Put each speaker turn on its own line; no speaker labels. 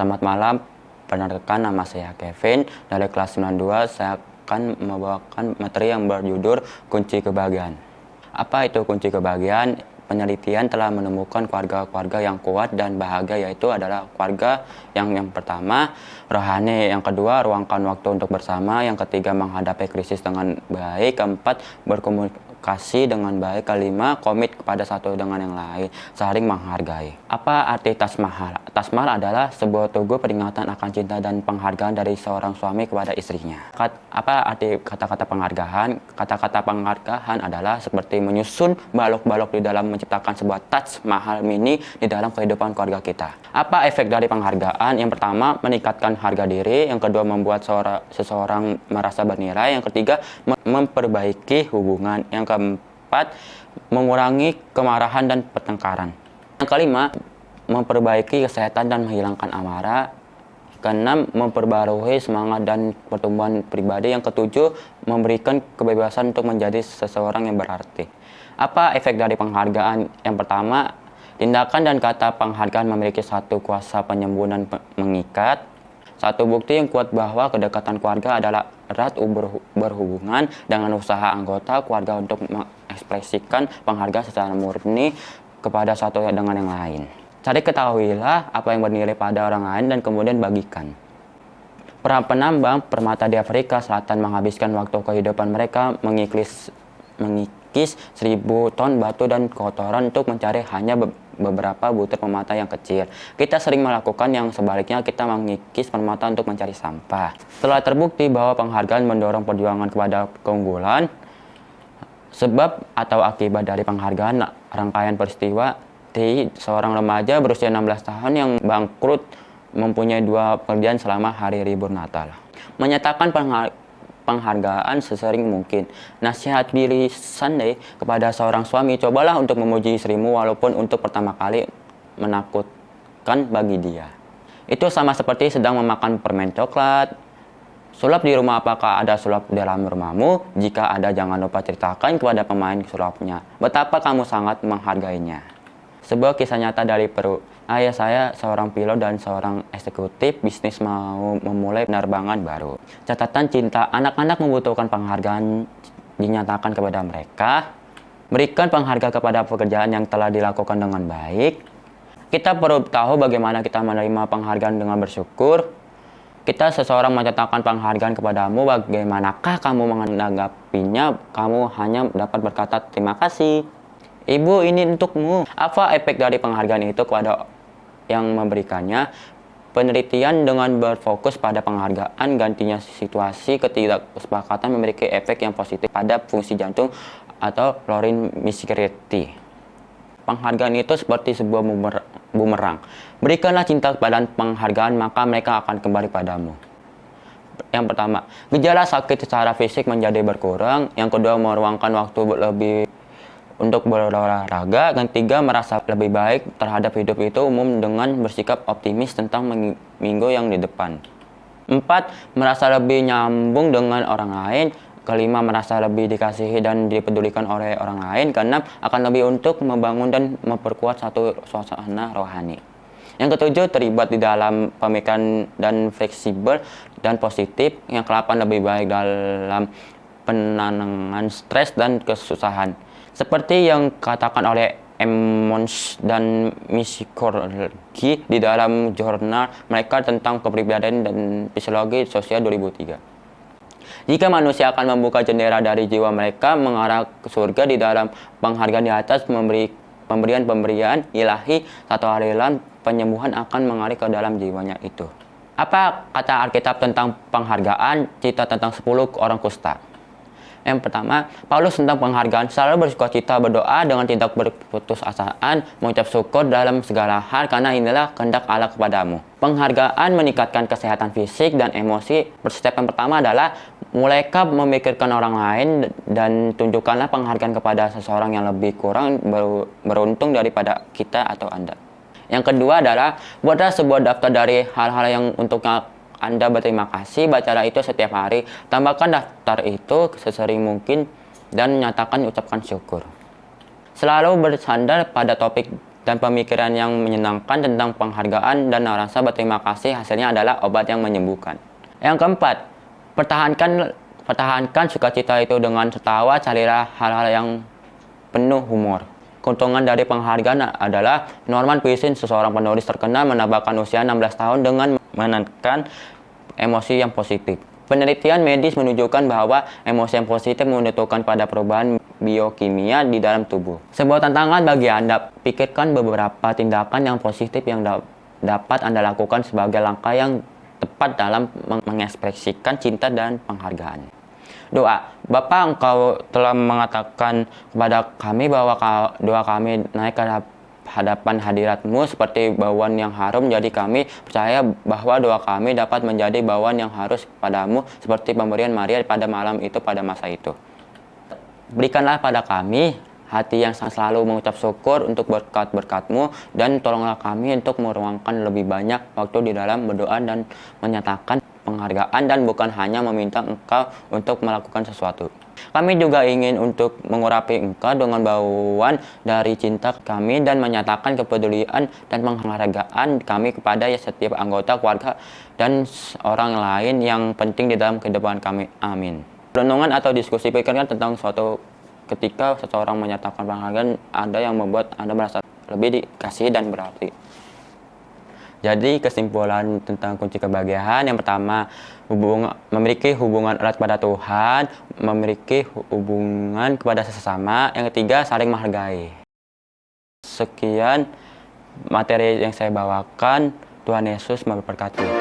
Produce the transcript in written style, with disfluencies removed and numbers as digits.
Selamat malam, perkenalkan nama saya Kevin dari kelas 92. Saya akan membawakan materi yang berjudul Kunci Kebahagiaan. Apa itu kunci kebahagiaan? Penelitian telah menemukan keluarga-keluarga yang kuat dan bahagia, yaitu adalah keluarga yang pertama, rohani, yang kedua, ruangkan waktu untuk bersama, yang ketiga, menghadapi krisis dengan baik, keempat, berkomunikasi dengan baik, kelima, komit kepada satu dengan yang lain, saling menghargai. Apa arti Taj Mahal? Taj Mahal adalah sebuah tugu peringatan akan cinta dan penghargaan dari seorang suami kepada istrinya. Apa arti kata-kata penghargaan? Kata-kata penghargaan adalah seperti menyusun balok-balok di dalam menciptakan sebuah Taj Mahal mini di dalam kehidupan keluarga kita. Apa efek dari penghargaan? Yang pertama, meningkatkan harga diri. Yang kedua, membuat seseorang merasa bernilai. Yang ketiga, memperbaiki hubungan. Yang keempat, mengurangi kemarahan dan pertengkaran. Yang kelima, memperbaiki kesehatan dan menghilangkan amarah. Keenam, memperbarui semangat dan pertumbuhan pribadi. Yang ketujuh, memberikan kebebasan untuk menjadi seseorang yang berarti. Apa efek dari penghargaan? Yang pertama, tindakan dan kata penghargaan memiliki satu kuasa penyembuh dan mengikat. Satu bukti yang kuat bahwa kedekatan keluarga adalah erat berhubungan dengan usaha anggota keluarga untuk mengekspresikan penghargaan secara murni kepada satu dengan yang lain. Cari ketahuilah apa yang bernilai pada orang lain dan kemudian bagikan. Para penambang permata di Afrika Selatan menghabiskan waktu kehidupan mereka mengikis 1.000 ton batu dan kotoran untuk mencari hanya beberapa butir permata yang kecil. Kita sering melakukan yang sebaliknya, kita mengikis permata untuk mencari sampah. Setelah terbukti bahwa penghargaan mendorong perjuangan kepada keunggulan, sebab atau akibat dari penghargaan, rangkaian peristiwa seorang remaja berusia 16 tahun yang bangkrut mempunyai 2 pekerjaan selama hari libur Natal. Menyatakan penghargaan sesering mungkin. Nasihat Billy Sunday kepada seorang suami, cobalah untuk memuji istrimu walaupun untuk pertama kali menakutkan bagi dia. Itu sama seperti sedang memakan permen coklat. Sulap di rumah, apakah ada sulap di dalam rumahmu? Jika ada, jangan lupa ceritakan kepada pemain sulapnya betapa kamu sangat menghargainya. Sebuah kisah nyata dari Peru. Ayah saya seorang pilot dan seorang eksekutif bisnis mau memulai penerbangan baru. Catatan cinta, anak-anak membutuhkan penghargaan dinyatakan kepada mereka. Berikan penghargaan kepada pekerjaan yang telah dilakukan dengan baik. Kita perlu tahu bagaimana kita menerima penghargaan dengan bersyukur. Kita seseorang mencatatkan penghargaan kepadamu, bagaimanakah kamu menanggapinya? Kamu hanya dapat berkata terima kasih. Ibu, ini untukmu. Apa efek dari penghargaan itu kepada yang memberikannya? Penelitian dengan berfokus pada penghargaan gantinya situasi ketidaksepakatan memiliki efek yang positif pada fungsi jantung atau Laurin Misirati. Penghargaan itu seperti sebuah bumerang. Berikanlah cinta kepada penghargaan, maka mereka akan kembali padamu. Yang pertama, gejala sakit secara fisik menjadi berkurang. Yang kedua, meruangkan waktu lebih untuk berolahraga. Yang ketiga, merasa lebih baik terhadap hidup itu umum dengan bersikap optimis tentang minggu yang di depan. 4. Merasa lebih nyambung dengan orang lain. Kelima, merasa lebih dikasihi dan dipedulikan oleh orang lain. Keenam, akan lebih untuk membangun dan memperkuat satu suasana rohani. Yang ketujuh, terlibat di dalam pemikiran dan fleksibel dan positif. Yang ke-8, lebih baik dalam penanganan stres dan kesusahan. Seperti yang katakan oleh Emmons dan Misikourgi di dalam jurnal mereka tentang kepribadian dan fisiologi sosial 2003. Jika manusia akan membuka jendela dari jiwa mereka mengarah ke surga di dalam penghargaan di atas pemberian ilahi, satu hari lain penyembuhan akan mengalir ke dalam jiwanya itu. Apa kata Alkitab tentang penghargaan? Cerita tentang 10 orang kusta. Yang pertama, Paulus tentang penghargaan selalu bersukacita, berdoa dengan tidak berputus asaan, mengucap syukur dalam segala hal karena inilah kehendak Allah kepadamu. Penghargaan meningkatkan kesehatan fisik dan emosi. Step yang pertama adalah mulailah memikirkan orang lain dan tunjukkanlah penghargaan kepada seseorang yang lebih kurang beruntung daripada kita atau Anda. Yang kedua adalah buatlah sebuah daftar dari hal-hal yang untuknya Anda berterima kasih, bacalah itu setiap hari. Tambahkan daftar itu sesering mungkin dan nyatakan ucapkan syukur. Selalu bersandar pada topik dan pemikiran yang menyenangkan tentang penghargaan dan rasa berterima kasih hasilnya adalah obat yang menyembuhkan. Yang keempat, pertahankan sukacita itu dengan tertawa, carilah hal-hal yang penuh humor. Keuntungan dari penghargaan adalah Norman Pisin, seorang penulis terkenal, menambahkan usia 16 tahun dengan menekan emosi yang positif. Penelitian medis menunjukkan bahwa emosi yang positif menentukan pada perubahan biokimia di dalam tubuh. Sebuah tantangan bagi Anda, pikirkan beberapa tindakan yang positif yang dapat Anda lakukan sebagai langkah yang tepat dalam mengekspresikan cinta dan penghargaan. Doa. Bapa, Engkau telah mengatakan kepada kami bahwa doa kami naik ke hadapan hadirat-Mu seperti bauan yang harum. Jadi kami percaya bahwa doa kami dapat menjadi bauan yang harus kepadamu seperti pemberian Maria pada malam itu pada masa itu. Berikanlah pada kami hati yang selalu mengucap syukur untuk berkat-berkat-Mu, dan tolonglah kami untuk meruangkan lebih banyak waktu di dalam berdoa dan menyatakan penghargaan dan bukan hanya meminta Engkau untuk melakukan sesuatu. Kami juga ingin untuk mengurapi Engkau dengan bauan dari cinta kami dan menyatakan kepedulian dan penghargaan kami kepada setiap anggota keluarga dan orang lain yang penting di dalam kehidupan kami. Amin. Renungan atau diskusi pikirkan tentang suatu ketika seseorang menyatakan penghargaan ada yang membuat Anda merasa lebih dikasihi dan berarti. Jadi kesimpulan tentang kunci kebahagiaan, yang pertama, memiliki hubungan erat pada Tuhan, memiliki hubungan kepada sesama, yang ketiga, saling menghargai. Sekian materi yang saya bawakan. Tuhan Yesus memberkati.